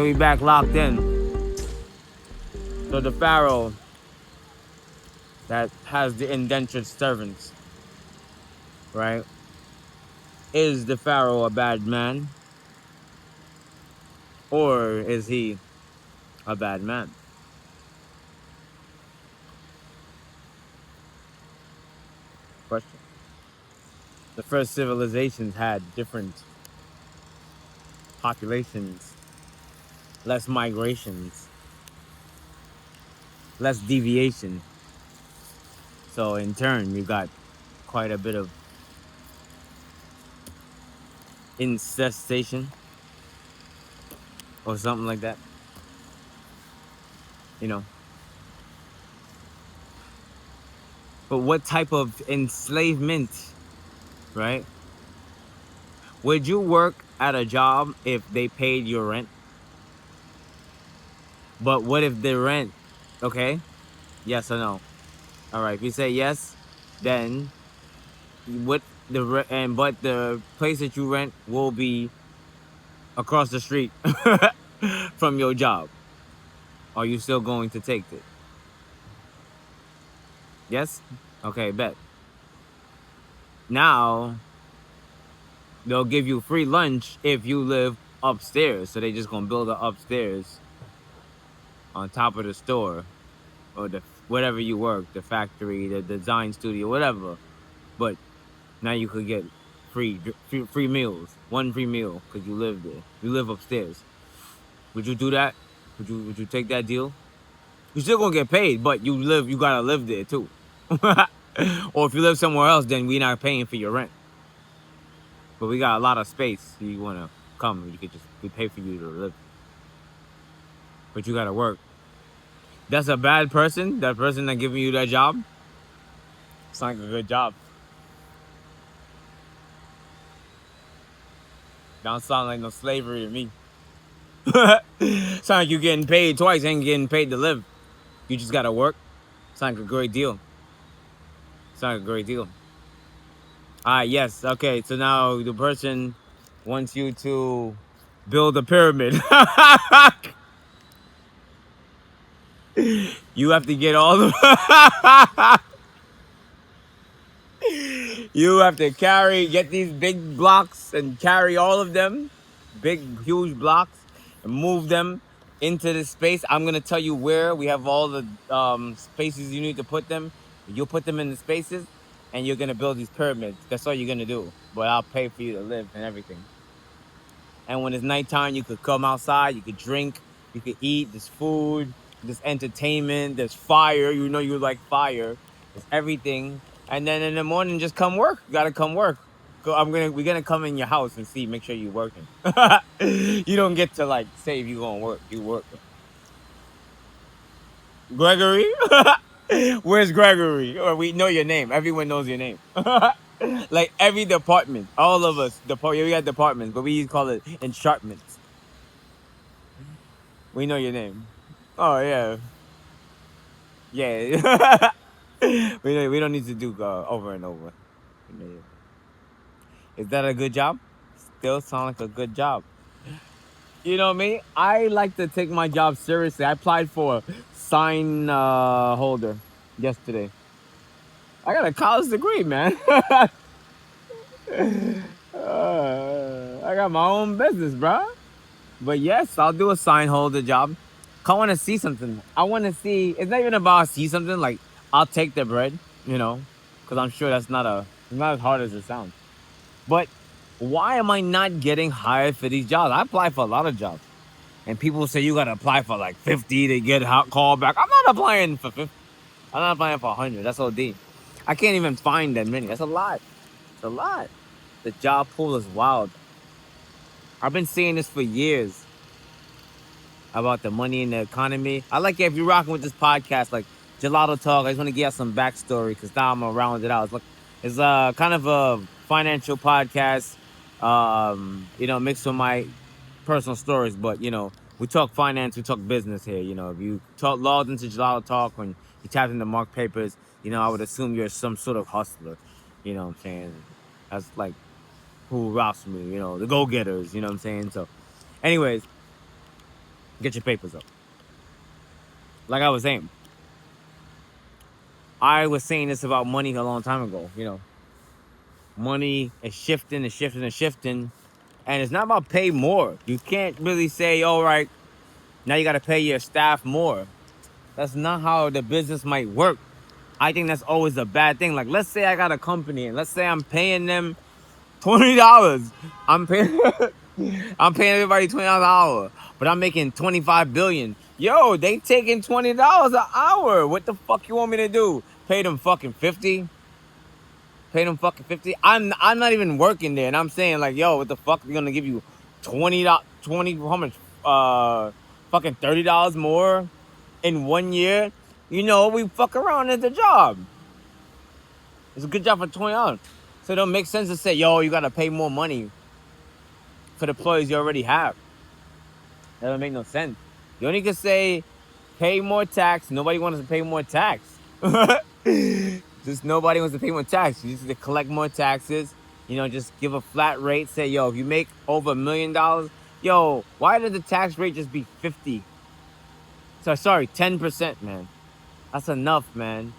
So we back locked in. So the Pharaoh that has the indentured servants, right? Is the Pharaoh a bad man? Or is he a bad man? Question. The first civilizations had different populations, less migrations, less deviation. So in turn, you got quite a bit of incestation or something like that. You know. But what type of enslavement, right? Would you work at a job if they paid your rent? But what if the rent, okay? Yes or no? All right. If you say yes, then what but the place that you rent will be across the street from your job. Are you still going to take it? Yes? Okay, bet. Now they'll give you free lunch if you live upstairs. So they just gonna build it upstairs on top of the store or the whatever you work, the factory, the design studio, whatever. But now you could get free meals, one free meal because you live there. You live upstairs. Would you do that? Would you take that deal? You're still gonna get paid, but you gotta live there too. Or if you live somewhere else, then we're not paying for your rent. But we got a lot of space. So you wanna come, we pay for you to live. But you gotta work. That's a bad person. That person that giving you that job. It's not like a good job. Don't sound like no slavery to me. Sound like you getting paid twice, ain't getting paid to live. You just gotta work. Sound like a great deal. Sound like a great deal. Yes. Okay. So now the person wants you to build a pyramid. You have to get all the. You have to get these big blocks and carry all of them, big, huge blocks, and move them into the space. I'm gonna tell you where we have all the spaces you need to put them. You'll put them in the spaces, and you're gonna build these pyramids. That's all you're gonna do. But I'll pay for you to live and everything. And when it's nighttime, you could come outside, you could drink, you could eat. There's food, there's entertainment, there's fire. You know you like fire. There's everything. And then in the morning, just come work. You gotta come work. We're gonna come in your house and see, make sure you're working. You don't get to like say if you're gonna work. You work. Gregory? Where's Gregory? Or we know your name. Everyone knows your name. Like every department, all of us, we got departments, but we call it enchantments. We know your name. Oh yeah, yeah. We don't need to do over and over. Is that a good job? Still sound like a good job. You know me? I like to take my job seriously. I applied for a sign holder yesterday. I got a college degree, man. I got my own business, bro. But yes, I'll do a sign holder job. I want to see something. I want to see. It's not even about see something. Like I'll take the bread, because I'm sure it's not as hard as it sounds. But why am I not getting hired for these jobs? I apply for a lot of jobs, and people say you gotta apply for like 50 to get called back. I'm not applying for 50. I'm not applying for 100. That's OD. I can't even find that many. That's a lot. It's a lot. The job pool is wild. I've been saying this for years about the money in the economy. I like it if you're rocking with this podcast, like Gelato Talk. I just want to give out some backstory because now I'm gonna round it out. It's kind of a financial podcast, mixed with my personal stories. But we talk finance, we talk business here. If you logged into Gelato Talk when you tapped into Mark Papers, I would assume you're some sort of hustler. You know what I'm saying? That's like who rocks me. The go getters. You know what I'm saying? So, anyways. Get your papers up. Like I was saying, I was saying this about money a long time ago. Money is shifting and shifting and shifting, and it's not about pay more. You can't really say, all right, now you got to pay your staff more. That's not how the business might work. I think that's always a bad thing. Like, let's say I got a company, and let's say I'm paying them $20. I'm paying, I'm paying everybody $20 an hour, but I'm making 25 billion. Yo, they taking $20 an hour. What the fuck you want me to do? Pay them fucking 50? Pay them fucking 50? I'm not even working there, and I'm saying like, yo, what the fuck? We're gonna give you 20 how much? Fucking $30 more in 1 year. We fuck around at the job. It's a good job for $20. So it don't make sense to say, yo, you gotta pay more money for the employees you already have. That don't make no sense. You only can say pay more tax. Nobody wants to pay more tax. Just nobody wants to pay more tax. You just need to collect more taxes. Just give a flat rate. Say, yo, if you make over $1 million, yo, why did the tax rate just be 50? So sorry, 10%, man. That's enough, man.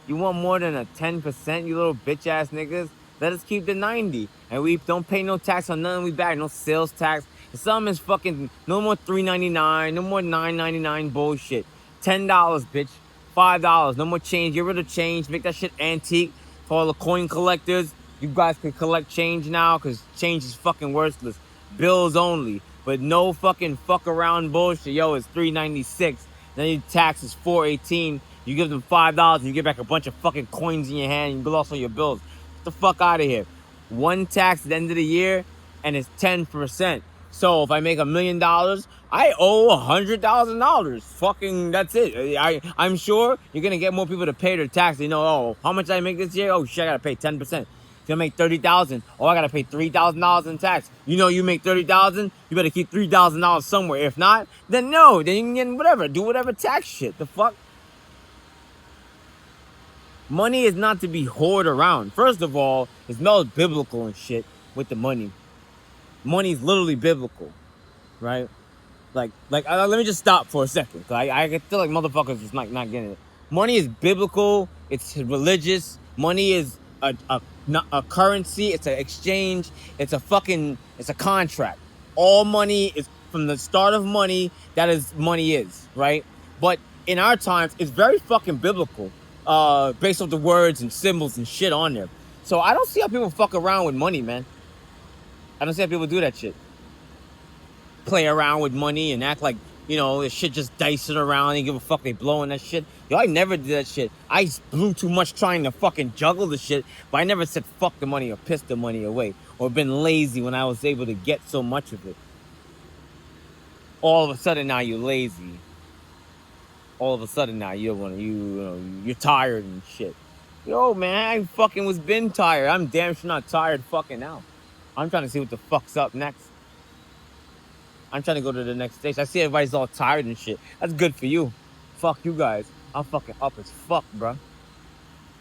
You want more than a 10%, you little bitch ass niggas? Let us keep the 90. And we don't pay no tax on nothing we back, no sales tax. If something is fucking no more $3.99, no more $9.99 bullshit. $10, bitch. $5, no more change. Get rid of change. Make that shit antique. For all the coin collectors, you guys can collect change now because change is fucking worthless. Bills only. But no fucking fuck around bullshit. Yo, it's $3.96. Then your tax is $4.18. You give them $5 and you get back a bunch of fucking coins in your hand and you gloss on your bills. Get the fuck out of here. One tax at the end of the year and it's 10%. So if I make $1 million, I owe $100,000. Fucking, that's it. I'm sure you're gonna get more people to pay their tax. Oh, how much did I make this year? Oh shit, I gotta pay 10%. If you make 30,000, I gotta pay $3,000 in tax. You make 30,000, you better keep $3,000 somewhere. If not, then no, then you can get whatever, do whatever tax shit. The fuck. Money is not to be hoarded around. First of all, it smells biblical and shit with the money. Money is literally biblical, right? Let me just stop for a second. I feel like motherfuckers is not getting it. Money is biblical. It's religious. Money is a currency. It's an exchange. It's a contract. All money is from the start of money. That is money is, right? But in our times, it's very fucking biblical. Based off the words and symbols and shit on there. So I don't see how people fuck around with money, man. I don't see how people do that shit. Play around with money and act like, this shit just dicing around and give a fuck they blowing that shit. Yo, I never did that shit. I blew too much trying to fucking juggle the shit, but I never said fuck the money or piss the money away or been lazy when I was able to get so much of it. All of a sudden now you're lazy. All of a sudden now you're tired and shit. Yo, man, I fucking was been tired. I'm damn sure not tired fucking now. I'm trying to see what the fuck's up next. I'm trying to go to the next stage. I see everybody's all tired and shit. That's good for you. Fuck you guys. I'm fucking up as fuck, bro.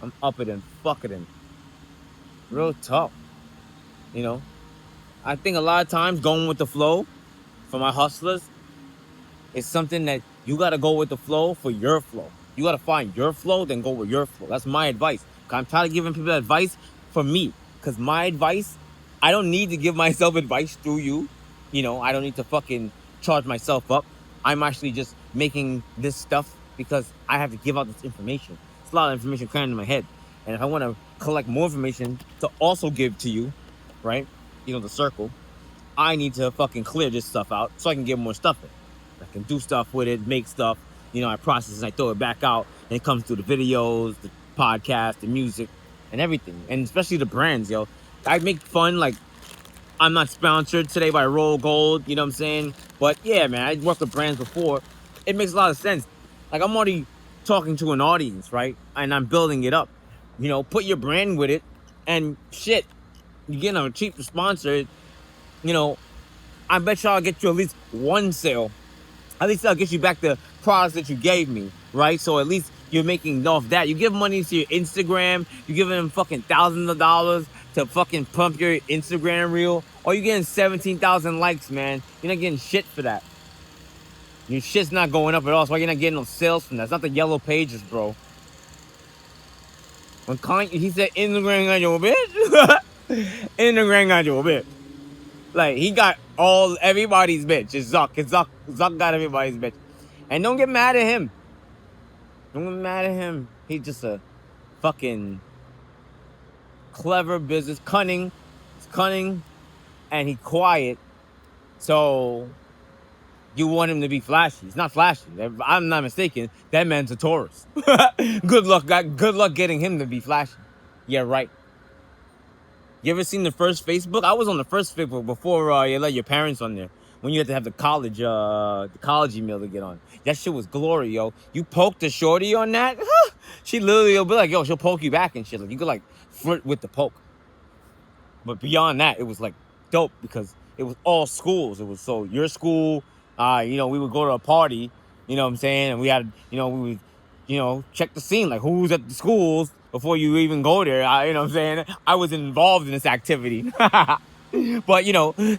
I'm up it and fuck it in. Real tough. I think a lot of times going with the flow for my hustlers is something that you got to go with the flow for your flow. You got to find your flow, then go with your flow. That's my advice. I'm tired of giving people advice for me. Because my advice, I don't need to give myself advice through you. I don't need to fucking charge myself up. I'm actually just making this stuff because I have to give out this information. It's a lot of information crammed in my head. And if I want to collect more information to also give to you, right? The circle, I need to fucking clear this stuff out so I can get more stuff in. I can do stuff with it, make stuff. I process and I throw it back out. And it comes through the videos, the podcast, the music, and everything. And especially the brands, yo. I make fun, like, I'm not sponsored today by Roll Gold, you know what I'm saying? But yeah, man, I worked with brands before. It makes a lot of sense. Like, I'm already talking to an audience, right? And I'm building it up. Put your brand with it. And shit, you get a cheap sponsor, I bet y'all get you at least one sale. At least I'll get you back the products that you gave me, right? So at least you're making off that. You give money to your Instagram. You're giving them fucking thousands of dollars to fucking pump your Instagram reel. Or you're getting 17,000 likes, man. You're not getting shit for that. Your shit's not going up at all. That's why you're not getting no sales from that. It's not the yellow pages, bro. When Kanye, he said, Instagram got your bitch. Instagram got your bitch. Like, he got everybody's bitch. It's Zuck. Zuck got everybody's bitch. And don't get mad at him. Don't get mad at him. He's just a fucking clever business. Cunning. He's cunning. And he quiet. So you want him to be flashy. He's not flashy. I'm not mistaken. That man's a Taurus. Good luck getting him to be flashy. Yeah, right. You ever seen the first Facebook? I was on the first Facebook before you let your parents on there. When you had to have the college email to get on. That shit was glory, yo. You poked the shorty on that, she literally will be like, yo, she'll poke you back and shit. Like, you could like flirt with the poke. But beyond that, it was like dope because it was all schools. It was so your school, we would go to a party, you know what I'm saying? And we had, we would, check the scene, like who's at the schools before you even go there. You know what I'm saying? I was involved in this activity. But,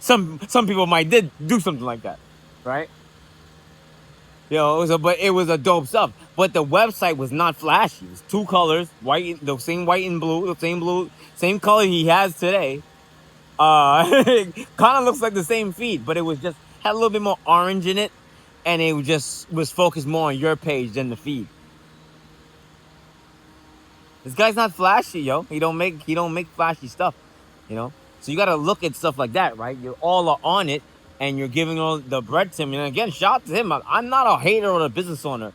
some people might did do something like that, right? It was a dope stuff. But the website was not flashy. It was two colors, the same white and blue, same color he has today. It kind of looks like the same feed, but it was just had a little bit more orange in it, and it just was focused more on your page than the feed. This guy's not flashy, yo. He don't make flashy stuff, So you gotta look at stuff like that, right? You're all on it, and you're giving all the bread to him. And again, shout out to him. I'm not a hater or a business owner.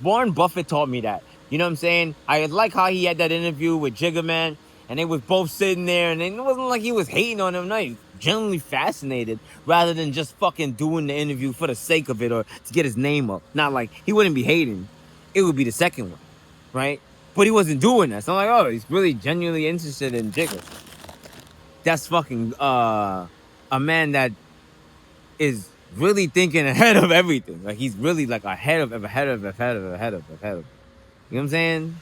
Warren Buffett taught me that. You know what I'm saying? I like how he had that interview with Jigga Man, and they was both sitting there, and it wasn't like he was hating on him. No, he was genuinely fascinated, rather than just fucking doing the interview for the sake of it or to get his name up. Not like he wouldn't be hating. It would be the second one, right? But he wasn't doing that. So I'm like, oh, he's really genuinely interested in Jigga. That's fucking a man that is really thinking ahead of everything. Like he's really like ahead of. You know what I'm saying?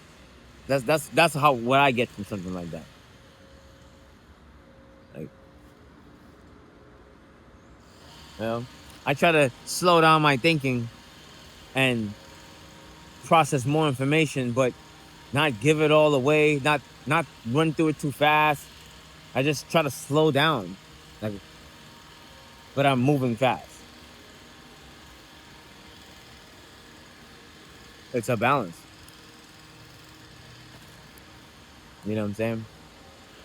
That's what I get from something like that. Like, I try to slow down my thinking and process more information, but not give it all away, not run through it too fast. I just try to slow down, but I'm moving fast. It's a balance. You know what I'm saying?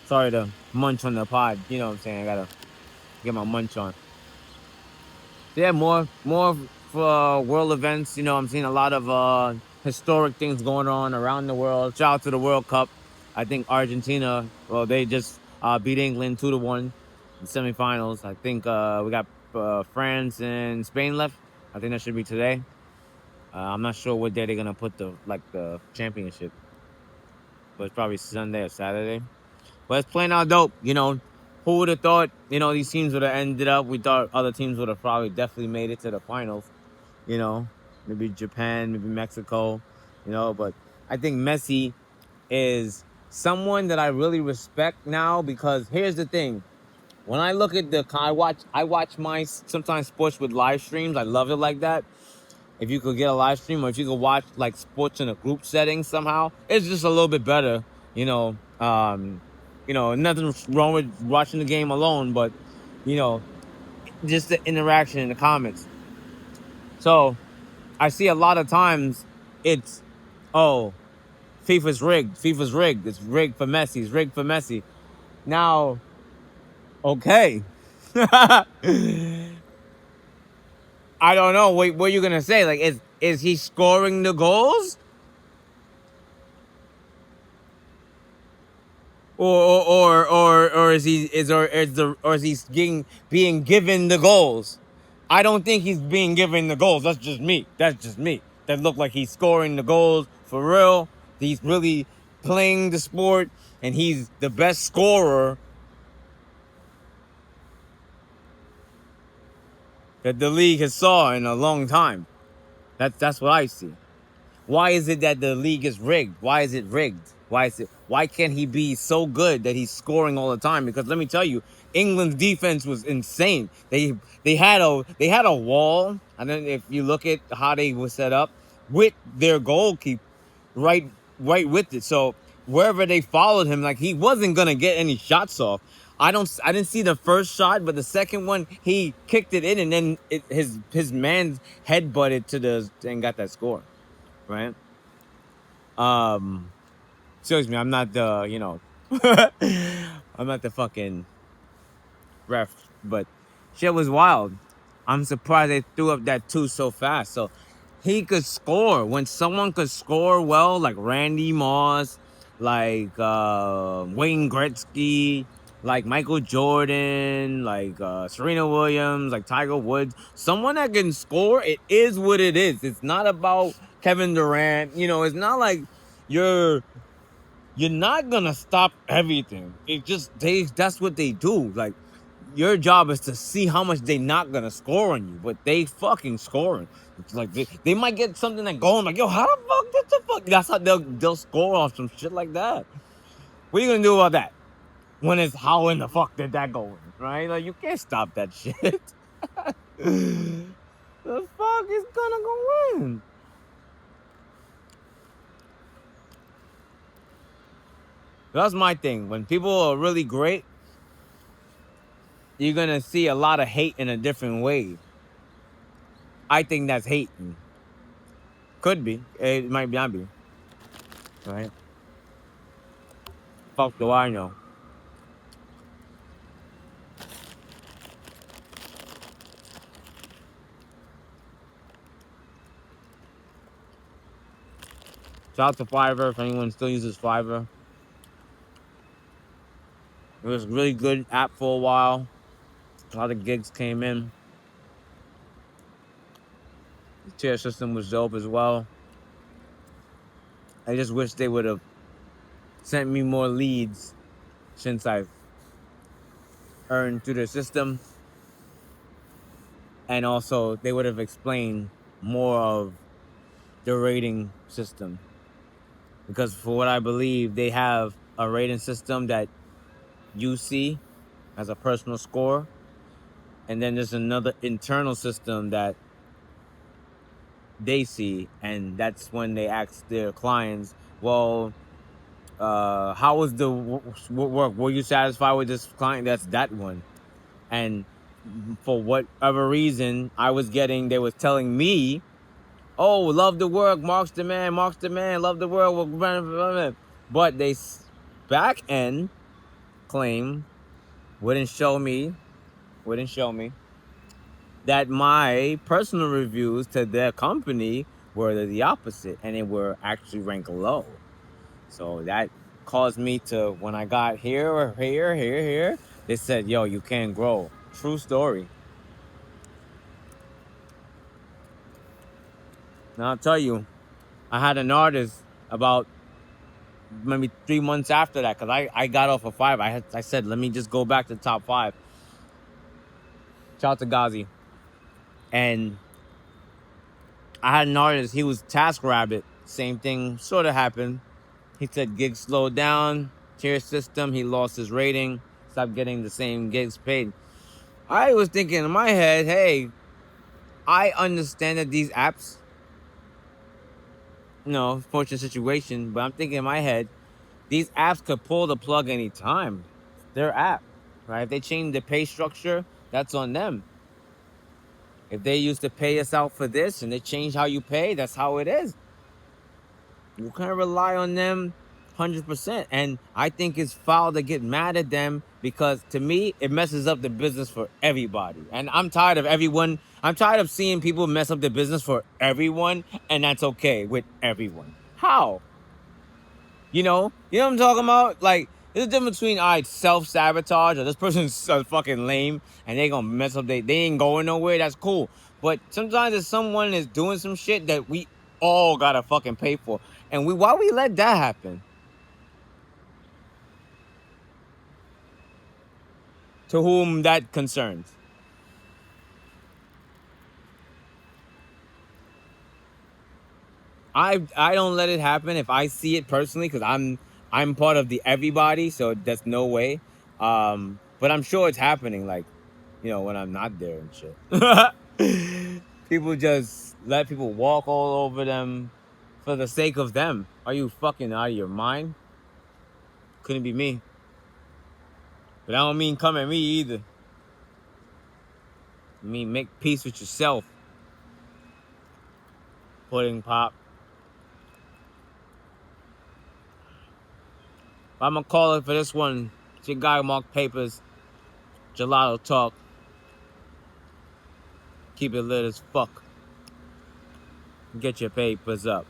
Sorry to munch on the pod. You know what I'm saying? I gotta get my munch on. Yeah, more for world events. I'm seeing a lot of historic things going on around the world. Shout out to the World Cup. I think Argentina, they just beat England 2-1 in semifinals. I think we got France and Spain left. I think that should be today. I'm not sure what day they're gonna put the championship, but it's probably Sunday or Saturday. But it's playing out dope. Who would have thought? These teams would have ended up. We thought other teams would have probably definitely made it to the finals. Maybe Japan, maybe Mexico. But I think Messi is someone that I really respect now, because here's the thing. When I look at I watch my sometimes sports with live streams. I love it like that. If you could get a live stream, or if you could watch like sports in a group setting somehow, it's just a little bit better. Nothing wrong with watching the game alone, but just the interaction in the comments. So I see a lot of times it's, oh, FIFA's rigged. It's rigged for Messi. It's rigged for Messi. Now, okay. I don't know. Wait, what are you gonna say? Like, is he scoring the goals? Or is he being given the goals? I don't think he's being given the goals. That's just me. That look like he's scoring the goals for real. He's really playing the sport, and he's the best scorer that the league has saw in a long time. That's what I see. Why is it that the league is rigged? Why is it rigged? Why can't he be so good that he's scoring all the time? Because let me tell you, England's defense was insane. They had a wall, and then if you look at how they were set up with their goalkeeper right right with it. So wherever they followed him, like he wasn't gonna get any shots off. I didn't see the first shot, but the second one he kicked it in, and then his man's head butted to the and got that score, right? Um, Excuse me, I'm not the I'm not the fucking ref, but shit was wild. I'm surprised they threw up that two so fast. So he could score. When someone could score well, like Randy Moss, like Wayne Gretzky, like Michael Jordan, like Serena Williams, like Tiger Woods, someone that can score, it is what it is. It's not about Kevin Durant. It's not like you're you're not gonna stop everything. That's what they do. Like your job is to see how much they not gonna score on you, but they fucking scoring. It's like they might get something that going like, yo, how the fuck did the fuck? That's how they'll score off some shit like that. What are you gonna do about that? When it's how in the fuck did that go in, right? Like you can't stop that shit. The fuck is gonna go in? That's my thing. When people are really great, you're gonna see a lot of hate in a different way. I think that's hating. Could be. It might not be. Right? Fuck do I know? Shout out to Fiverr if anyone still uses Fiverr. It was a really good app for a while. A lot of gigs came in. The tier system was dope as well. I just wish they would have sent me more leads since I've earned through the system. And also, they would have explained more of the rating system. Because for what I believe, they have a rating system that you see as a personal score. And then there's another internal system that they see. And that's when they ask their clients, well, how was the work? Were you satisfied with this client? That's that one. And for whatever reason, they was telling me, oh, love the work, Mark's the man, love the work. But they back end claim wouldn't show me that my personal reviews to their company were the opposite, and they were actually ranked low. So that caused me to, when I got here or here, they said, yo, you can't grow. True story. Now I'll tell you, I had an artist about maybe 3 months after that, because I got off of 5. I said, let me just go back to the top 5. Shout out to Ghazi. And I had an artist, he was TaskRabbit. Same thing sort of happened. He said gigs slowed down, tier system, he lost his rating, stopped getting the same gigs paid. I was thinking in my head, hey, I understand that these apps, fortunate situation, but I'm thinking in my head, these apps could pull the plug anytime. It's their app, right? If they change the pay structure, that's on them. If they used to pay us out for this and they change how you pay, that's how it is. You can't rely on them 100%. And I think it's foul to get mad at them, because to me, it messes up the business for everybody. And I'm tired of seeing people mess up the business for everyone, and that's okay with everyone. How? You know what I'm talking about? Like, there's a difference between self-sabotage, or this person's fucking lame and they gonna mess up, they ain't going nowhere, that's cool. But sometimes if someone is doing some shit that we all gotta fucking pay for, and why we let that happen? To whom that concerns. I don't let it happen if I see it personally, because I'm part of the everybody, so there's no way. But I'm sure it's happening, like, when I'm not there and shit. People just let people walk all over them for the sake of them. Are you fucking out of your mind? Couldn't be me. But I don't mean come at me either. I mean make peace with yourself. Pudding pop. I'm gonna call it for this one. It's your guy Mark Papers. Gelato talk. Keep it lit as fuck. Get your papers up.